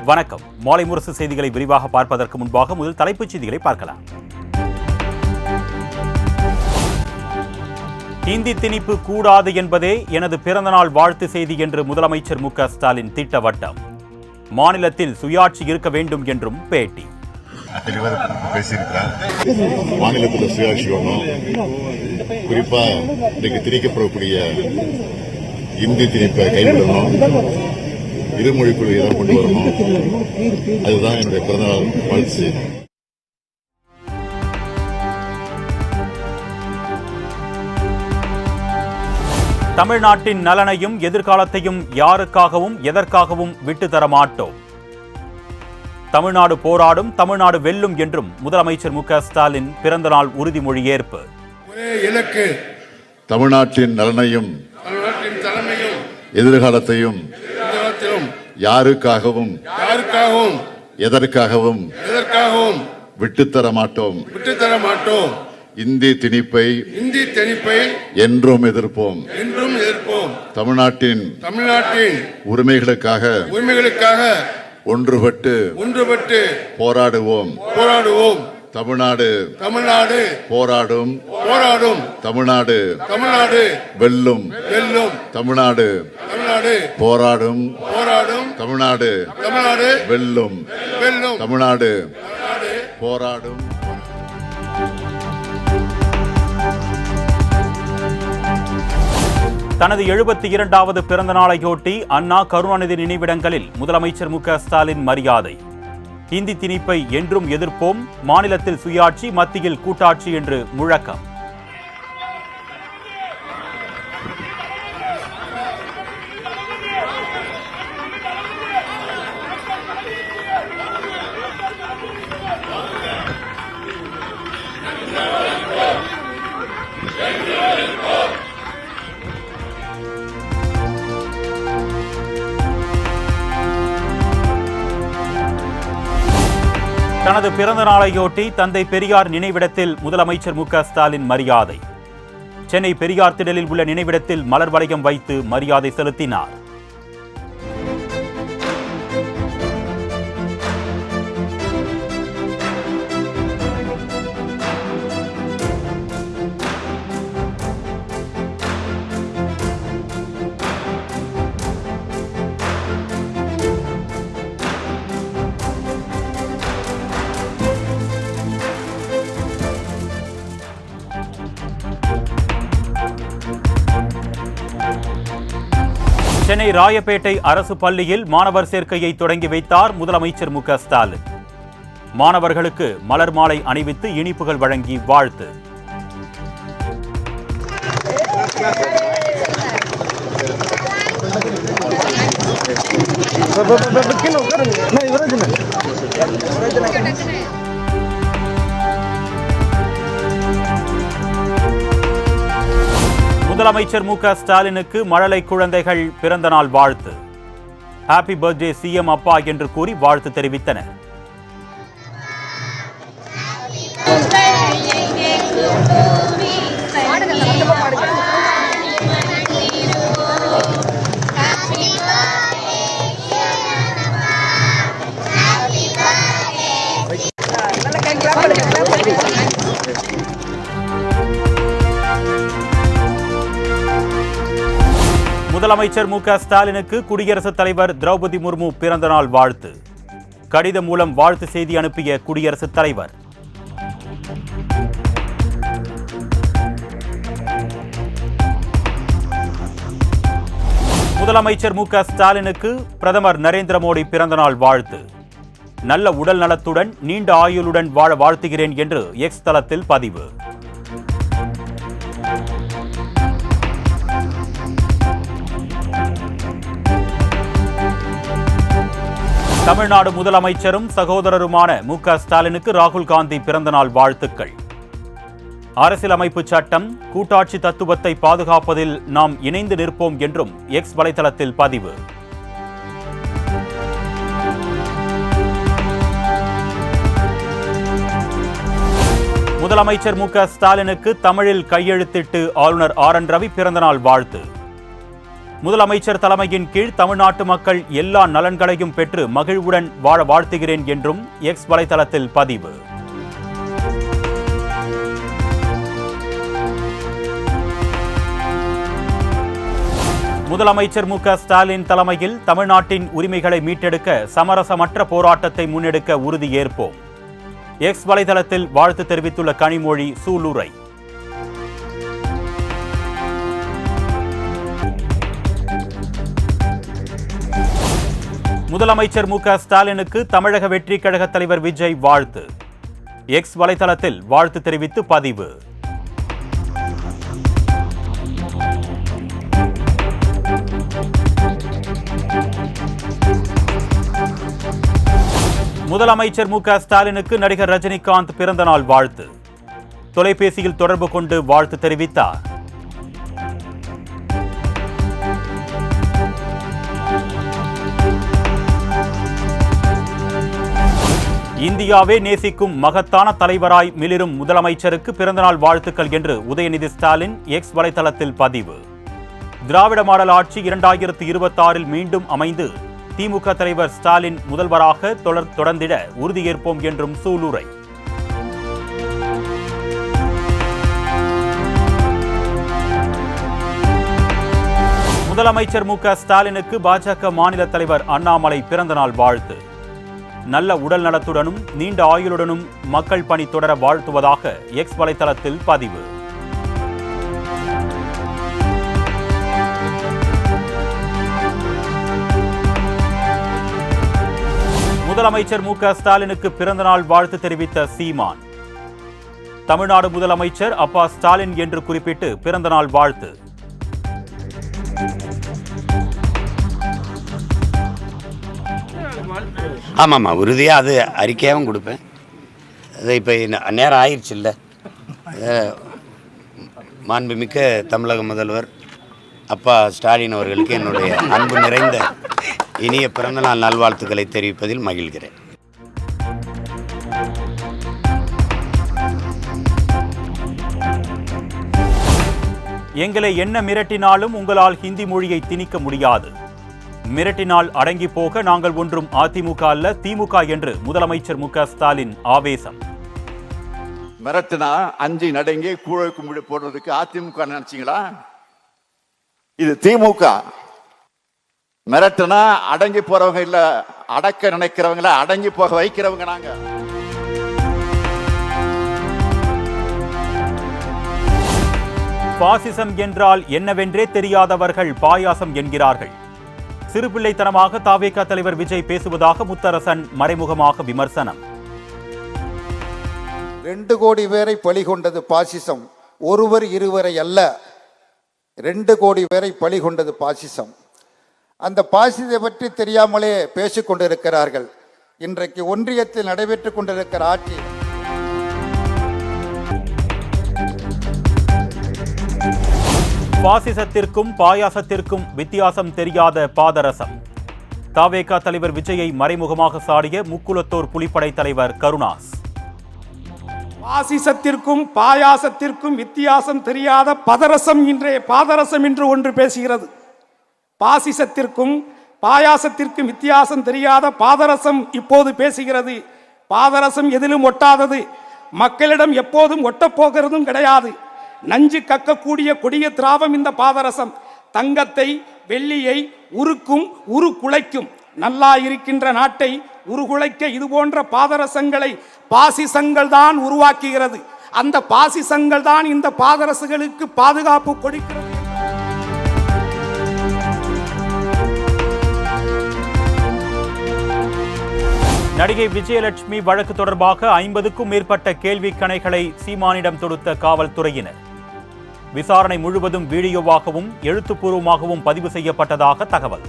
வணக்கம். மாலை முரசு செய்திகளை விரிவாக பார்ப்பதற்கு முன்பாக முதல் தலைப்புச் செய்திகளை பார்க்கலாம். ஹிந்தி திணிப்பு கூடாது என்பதே எனது பிறந்தநாள் வாழ்த்து செய்தி என்று முதலமைச்சர் மு.க.ஸ்டாலின் திட்டவட்டம். மாநிலத்தில் சுயாட்சி இருக்க வேண்டும் என்றும் பேட்டி. பேசியிருக்கிறார். மாநிலத்தில் சுயாட்சி வேணும், குறிப்பா இன்றைக்கு திணிக்கப்படக்கூடிய இந்தி திணிப்பை கைவிடணும், இருமொழி கொள்கையை தான் கொண்டு வரணும். அதுதான் என்னுடைய பிறந்தநாள் வாழ்த்து செய்தி. தமிழ்நாட்டின் நலனையும் எதிர்காலத்தையும் யாருக்காகவும் எதற்காகவும் விட்டு தர மாட்டோம். தமிழ்நாடு போராடும், தமிழ்நாடு வெல்லும் என்றும் முதலமைச்சர் மு.க.ஸ்டாலின் பிறந்தநாள் உறுதிமொழி ஏற்பு. ஒரே இலக்கு, தமிழ்நாட்டின் நலனையும் எதிர்காலத்தையும் யாருக்காகவும் எதற்காகவும் விட்டுத்தர மாட்டோம். இந்தி திணிப்பை என்றும் எதிர்ப்போம். தமிழ்நாட்டின் உரிமைகளுக்காக ஒன்றுபட்டு போராடுவோம். தமிழ்நாடு போராடும், தமிழ்நாடு வெல்லும். தமிழ்நாடு போராடும், தமிழ்நாடு வெல்லும். தமிழ்நாடு போராடும். தனது 72வது பிறந்த நாளையொட்டி அண்ணா கருணாநிதி நினைவிடங்களில் முதலமைச்சர் மு.க.ஸ்டாலின் மரியாதை. ஹிந்தி திணிப்பை என்றும் எதிர்ப்போம், மாநிலத்தில் சுயாட்சி, மத்தியில் கூட்டாட்சி என்று முழக்கம். தனது பிறந்த நாளையொட்டி தந்தை பெரியார் நினைவிடத்தில் முதலமைச்சர் மு.க.ஸ்டாலின் மரியாதை. சென்னை பெரியார் திடலில் உள்ள நினைவிடத்தில் மலர் வளையம் வைத்து மரியாதை செலுத்தினார். சென்னை ராயப்பேட்டை அரசு பள்ளியில் மாணவர் சேர்க்கையை தொடங்கி வைத்தார் முதலமைச்சர் மு.க.ஸ்டாலின். மாணவர்களுக்கு மலர் மாலை அணிவித்து இனிப்புகள் வழங்கி வாழ்த்து. முதலமைச்சர் மு.க.ஸ்டாலினுக்கு மழலை குழந்தைகள் பிறந்த நாள் வாழ்த்து. ஹாப்பி பர்த்டே சிஎம் அப்பா என்று கூறி வாழ்த்து தெரிவித்தனர். முதலமைச்சர் மு.க.ஸ்டாலினுக்கு குடியரசுத் தலைவர் திரௌபதி முர்மு பிறந்தநாள் வாழ்த்து. கடிதம் மூலம் வாழ்த்து செய்தி அனுப்பிய குடியரசுத் தலைவர். முதலமைச்சர் மு.க.ஸ்டாலினுக்கு பிரதமர் நரேந்திர மோடி பிறந்தநாள் வாழ்த்து. நல்ல உடல் நலத்துடன் நீண்ட ஆயுளுடன் வாழ வாழ்த்துகிறேன் என்று எக்ஸ் தளத்தில் பதிவு. தமிழ்நாடு முதலமைச்சரும் சகோதரருமான மு.க.ஸ்டாலினுக்கு ராகுல் காந்தி பிறந்தநாள் வாழ்த்துக்கள். அரசியலமைப்பு சட்டம், கூட்டாட்சி தத்துவத்தை பாதுகாப்பதில் நாம் இணைந்து நிற்போம் என்றும் எக்ஸ் வலைதளத்தில் பதிவு. முதலமைச்சர் மு.க.ஸ்டாலினுக்கு தமிழில் கையெழுத்திட்டு ஆளுநர் ஆர்.என். ரவி பிறந்தநாள் வாழ்த்து. முதலமைச்சர் தலைமையின் கீழ் தமிழ்நாட்டு மக்கள் எல்லா நலன்களையும் பெற்று மகிழ்வுடன் வாழ வாழ்த்துகிறேன் என்றும் எக்ஸ் வலைதளத்தில் பதிவு. முதலமைச்சர் மு.க. ஸ்டாலின் தலைமையில் தமிழ்நாட்டின் உரிமைகளை மீட்டெடுக்க சமரசமற்ற போராட்டத்தை முன்னெடுக்க உறுதியேற்போம். எக்ஸ் வலைதளத்தில் வாழ்த்து தெரிவித்துள்ள கனிமொழி சூளுரை. முதலமைச்சர் மு.க. ஸ்டாலினுக்கு தமிழக வெற்றி கழக தலைவர் விஜய் வாழ்த்து. எக்ஸ் வலைதளத்தில் வாழ்த்து தெரிவித்து பதிவு. முதலமைச்சர் மு.க. ஸ்டாலினுக்கு நடிகர் ரஜினிகாந்த் பிறந்தநாள் வாழ்த்து. தொலைபேசியில் தொடர்பு கொண்டு வாழ்த்து தெரிவித்தார். இந்தியாவே நேசிக்கும் மகத்தான தலைவராய் மிளிரும் முதலமைச்சருக்கு பிறந்தநாள் வாழ்த்துக்கள் என்று உதயநிதி ஸ்டாலின் எக்ஸ் வலைதளத்தில் பதிவு. திராவிட மாடல் ஆட்சி 2026 மீண்டும் அமைந்து திமுக தலைவர் ஸ்டாலின் முதல்வராக தொடர்ந்திட உறுதியேற்போம் என்றும் சூளுரை. முதலமைச்சர் மு.க. ஸ்டாலினுக்கு பாஜக மாநில தலைவர் அண்ணாமலை பிறந்தநாள் வாழ்த்து. நல்ல உடல் நலத்துடனும் நீண்ட ஆயுளுடனும் மக்கள் பணி தொடர வாழ்த்துவதாக எக்ஸ் வலைதளத்தில் பதிவு. முதலமைச்சர் மு.க. ஸ்டாலினுக்கு பிறந்தநாள் வாழ்த்து தெரிவித்த சீமான். தமிழ்நாடு முதலமைச்சர் அப்பா ஸ்டாலின் என்று குறிப்பிட்டு பிறந்தநாள் வாழ்த்து. ஆமாம்மா, உறுதியாக அது அறிக்கையாகவும் கொடுப்பேன். அது இப்போ நேரம் ஆயிடுச்சு இல்லை. மாண்புமிக்க தமிழக முதல்வர் அப்பா ஸ்டாலின் அவர்களுக்கு என்னுடைய அன்பு நிறைந்த இனிய பிறந்தநாள் நல்வாழ்த்துக்களை தெரிவிப்பதில் மகிழ்கிறேன். எங்களை என்ன மிரட்டினாலும் உங்களால் ஹிந்தி மொழியை திணிக்க முடியாது. மிரட்டினால் அடங்கி போக நாங்கள் ஒன்றும் அதிமுக அல்ல திமுக என்று முதலமைச்சர் மு.க. ஸ்டாலின் ஆவேசம். மிரட்டினா அஞ்சு நடுங்கி கூழ கும்பிடு போடுறதுக்கு அதிமுக நினைச்சீங்களா? இது திமுக. மிரட்டுனா அடங்கி போறவங்க இல்ல, அடக்க நினைக்கிறவங்கள அடங்கி போக வைக்கிறவங்க நாங்க. பாசிசம் என்றால் என்னவென்றே தெரியாதவர்கள் பாயாசம் என்கிறார்கள். சிறுபிள்ளைத்தனமாக தாவேகா தலைவர் விஜய் பேசுவதாக முத்தரசன் மறைமுகமாக விமர்சனம். 2 கோடி பேரை பலி கொண்டது பாசிசம், ஒருவர் இருவரை அல்ல, 2 கோடி பேரை பலி கொண்டது பாசிசம். அந்த பாசிசத்தை பற்றி தெரியாமலே பேசிக் கொண்டிருக்கிறார்கள். இன்றைக்கு ஒன்றியத்தில் நடைபெற்றுக் கொண்டிருக்கிற ஆட்சி பாசிசத்திற்கும் பாயாசத்திற்கும் வித்தியாசம் தெரியாத பாதரசம். தாவேகா தலைவர் விஜயை மறைமுகமாக சாடிய முக்குலத்தோர் புலிப்படை தலைவர் கருணாஸ். பாசிசத்திற்கும் பாயாசத்திற்கும் வித்தியாசம் தெரியாத பதரசம் இன்றைய பாதரசம் என்று ஒன்று பேசுகிறது. பாசிசத்திற்கும் பாயாசத்திற்கும் வித்தியாசம் தெரியாத பாதரசம் இப்போது பேசுகிறது. பாதரசம் எதிலும் ஒட்டாதது, மக்களிடம் எப்போதும் ஒட்டப்போகிறதும் கிடையாது. நஞ்சு கக்கக்கூடிய கொடிய திராவம் இந்த பாதரசம். தங்கத்தை வெள்ளியை உருக்கும், உருக்குலைக்கும். நல்லா இருக்கின்ற நாட்டை உருகுலைக்க இதுபோன்ற பாதரசங்களை பாசிசங்கள் தான் உருவாக்குகிறது. அந்த பாசிசங்கள் தான் இந்த பாதரசுகளுக்கு பாதுகாப்பு கொடுக்கிறது. நடிகை விஜயலட்சுமி வழக்கு தொடர்பாக 50க்கும் மேற்பட்ட கேள்வி கணைகளை சீமானிடம் தொடுத்த காவல்துறையினர். விசாரணை முழுவதும் வீடியோவாகவும் எழுத்துப்பூர்வமாகவும் பதிவு செய்யப்பட்டதாக தகவல்.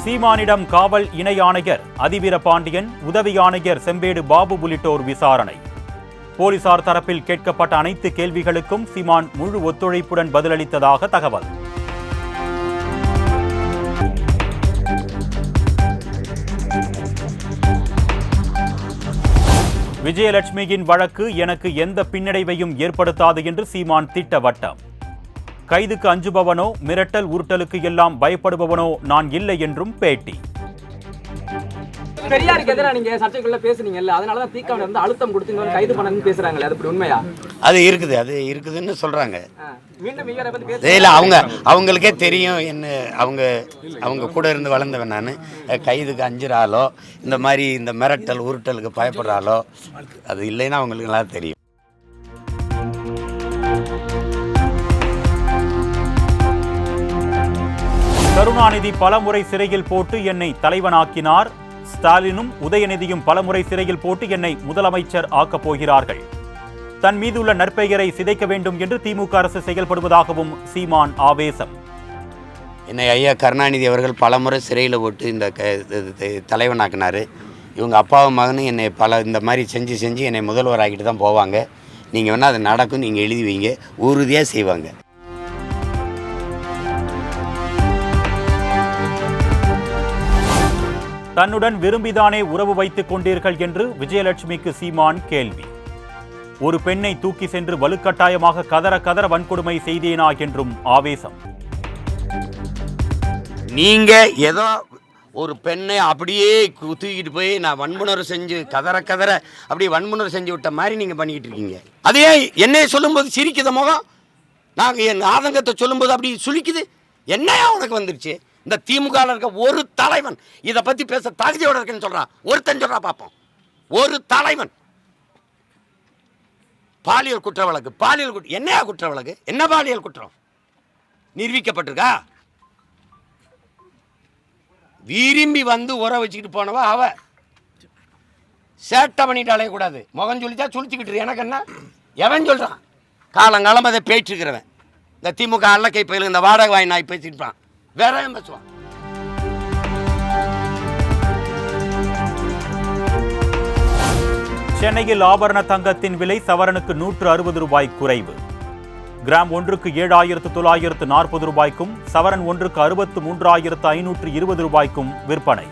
சீமானிடம் காவல் இணை ஆணையர் அதிவீர பாண்டியன், உதவி ஆணையர் செம்பேடு பாபு உள்ளிட்டோர் விசாரணை. போலீசார் தரப்பில் கேட்கப்பட்ட அனைத்து கேள்விகளுக்கும் சீமான் முழு ஒத்துழைப்புடன் பதிலளித்ததாக தகவல். விஜயலட்சுமியின் வழக்கு எனக்கு எந்த பின்னடைவையும் ஏற்படுத்தாது என்று சீமான் திட்டவட்டம். கைதுக்கு அஞ்சுபவனோ மிரட்டல் உருட்டலுக்கு எல்லாம் பயப்படுபவனோ நான் இல்லை என்றும் பேட்டி. பெரியாருக்கு எதிராக நீங்க சர்ச்சைக்குள்ள பேசுனீங்கல்ல, அதனாலதான் தீக்காவில இருந்து அழுத்தம் கொடுத்து கைது பண்ணணும்னு பேசுறாங்களே, அது உண்மையா? அது இருக்குதுன்னு சொல்றாங்க. மீண்டும் இவரை பத்தி இல்ல, அவங்களுக்கே தெரியும் என்ன, அவங்க கூட இருந்து வளர்ந்தவன் நான். கைதுக்கு அஞ்சுறாலோ இந்த மாதிரி இந்த மிரட்டல் உருட்டலுக்கு பயப்படுறாலோ அது இல்லைன்னா அவங்களுக்கு எல்லாம் தெரியும். கருணாநிதி பலமுறை சிறையில் போட்டு என்னை தலைவனாக்கினார். ஸ்டாலினும் உதயநிதியும் பலமுறை சிறையில் போட்டு என்னை முதலமைச்சர் ஆக்கப் போகிறார்கள். தன் மீதுள்ள நற்பெயரை சிதைக்க வேண்டும் என்று திமுக அரசு செயல்படுவதாகவும் சீமான் ஆவேசம். என்னை ஐயா கருணாநிதி அவர்கள் பலமுறை சிறையில் போட்டு இந்த தலைவனாக்கினார். இவங்க அப்பாவும் மகனும் என்னை இந்த மாதிரி செஞ்சு என்னை முதல்வர் ஆக்கிட்டு தான் போவாங்க. நீங்கள் வேணால் அது நடக்கும், நீங்கள் எழுதி வைங்க, உறுதியாக செய்வாங்க. தன்னுடன் விரும்பிதானே உறவு வைத்துக் கொண்டீர்கள் என்று விஜயலட்சுமிக்கு சீமான் கேள்வி. ஒரு பெண்ணை தூக்கி சென்று வலுக்கட்டாயமாக கதற வன்கொடுமை செய்தேனா என்றும் ஆவேசம். நீங்க ஏதோ ஒரு பெண்ணை அப்படியே தூக்கிட்டு போய் நான் வன்முணர்வு செஞ்சு கதற அப்படி வன்முணர்வு செஞ்சு விட்ட மாதிரி நீங்க பண்ணிக்கிட்டு இருக்கீங்க. அதே என்னைய சொல்லும்போது சிரிக்குத முகம், நாங்க என் ஆதங்கத்தை சொல்லும்போது அப்படி சுளிக்குது. என்னையா உனக்கு வந்துருச்சு? இந்த திமுக இருக்க ஒரு தலைவன் இதை பத்தி பேச தகுதியோட இருக்குன்னு சொல்றான். ஒருத்தன் சொல்றா பார்ப்போம். ஒரு தலைவன் பாலியல் குற்ற வழக்கு என்னையா குற்ற வழக்கு? என்ன பாலியல் குற்றம் நிரூபிக்கப்பட்டிருக்கா? விரும்பி வந்து உற வச்சுக்கிட்டு போனவ அவ. சேட்டை பண்ணிட்டு அலையக்கூடாது. முகம் சொல்லிச்சா சுழிச்சுக்கிட்டு எனக்கு என்ன? எவன் சொல்றான்? காலங்காலம் அதை பேச்சுக்கிறவன். இந்த திமுக அல்லக்கை பயில இந்த வாடகை வாய் நாய் பேசிட்டுப்பான். வேற பேசுவான். சென்னையில் ஆபரண தங்கத்தின் விலை சவரனுக்கு 160 ரூபாய் குறைவு. கிராம் ஒன்றுக்கு 7,940 ரூபாய்க்கும் சவரன் ஒன்றுக்கு 63,520 ரூபாய்க்கும் விற்பனை.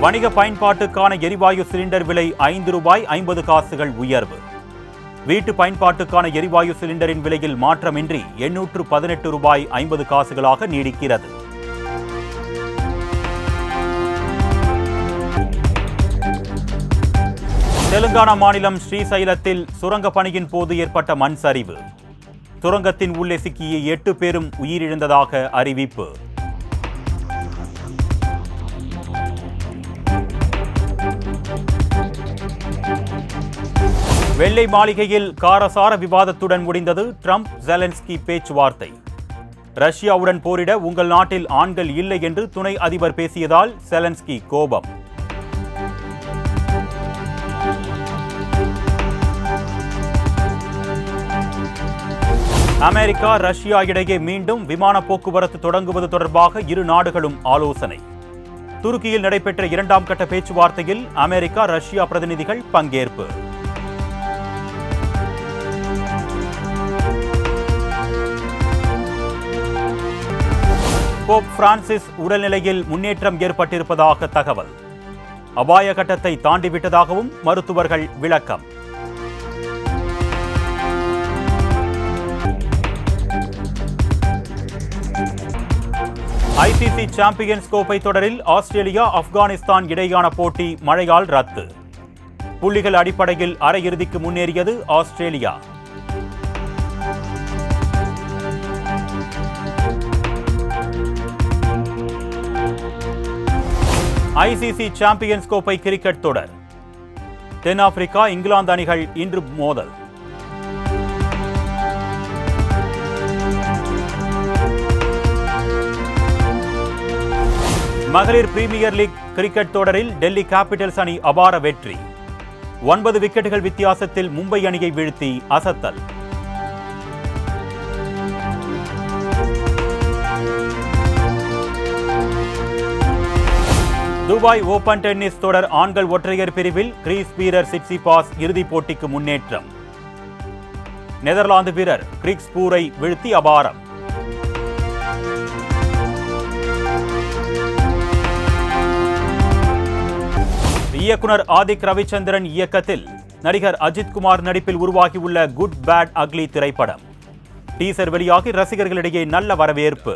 வணிக பயன்பாட்டுக்கான எரிவாயு சிலிண்டர் விலை 5 ரூபாய் 50 காசுகள் உயர்வு. வீட்டு பயன்பாட்டுக்கான எரிவாயு சிலிண்டரின் விலையில் மாற்றமின்றி 818 ரூபாய் 50 காசுகளாக நீடிக்கிறது. தெலுங்கானா மாநிலம் ஸ்ரீசைலத்தில் சுரங்க பணியின் போது ஏற்பட்ட மண் சரிவு. சுரங்கத்தின் உள்ளே சிக்கிய 8 பேரும் உயிரிழந்ததாக அறிவிப்பு. வெள்ளை மாளிகையில் காரசார விவாதத்துடன் முடிந்தது ட்ரம்ப் ஜெலன்ஸ்கி பேச்சுவார்த்தை. ரஷ்யாவுடன் போரிட உங்கள் நாட்டில் ஆண்கள் இல்லை என்று துணை அதிபர் பேசியதால் ஜெலன்ஸ்கி கோபம். அமெரிக்கா ரஷ்யா இடையே மீண்டும் விமான போக்குவரத்து தொடங்குவது தொடர்பாக இரு நாடுகளும் ஆலோசனை. துருக்கியில் நடைபெற்ற 2ஆம் கட்ட பேச்சுவார்த்தையில் அமெரிக்கா ரஷ்யா பிரதிநிதிகள் பங்கேற்பு. போப் பிரான்சிஸ் உடல்நிலையில் முன்னேற்றம் ஏற்பட்டிருப்பதாக தகவல். அபாய கட்டத்தை தாண்டிவிட்டதாகவும் மருத்துவர்கள் விளக்கம். ஐசிசி சாம்பியன்ஸ் கோப்பை தொடரில் ஆஸ்திரேலியா ஆப்கானிஸ்தான் இடையேயான போட்டி மழையால் ரத்து. புள்ளிகள் அடிப்படையில் அரையிறுதிக்கு முன்னேறியது ஆஸ்திரேலியா. ஐசிசி சாம்பியன்ஸ் கோப்பை கிரிக்கெட் தொடர். தென்னாப்பிரிக்கா இங்கிலாந்து அணிகள் இன்று மோதல். மகளிர் பிரீமியர் லீக் கிரிக்கெட் தொடரில் டெல்லி கேபிட்டல்ஸ் அணி அபார வெற்றி. 9 விக்கெட்டுகள் வித்தியாசத்தில் மும்பை அணியை வீழ்த்தி அசத்தல். துபாய் ஓபன் டென்னிஸ் தொடர் ஆண்கள் ஒற்றையர் பிரிவில் கிரீஸ் வீரர் சிட்சிபாஸ் இறுதிப் போட்டிக்கு முன்னேற்றம். நெதர்லாந்து வீரர் கிரிக்ஸ்பூரை வீழ்த்தி அபாரம். இயக்குனர் ஆதிக் ரவிச்சந்திரன் இயக்கத்தில் நடிகர் அஜித் குமார் நடிப்பில் உருவாகியுள்ள குட் பேட் அக்லி திரைப்படம் டீசர் வெளியாகி ரசிகர்களிடையே நல்ல வரவேற்பு.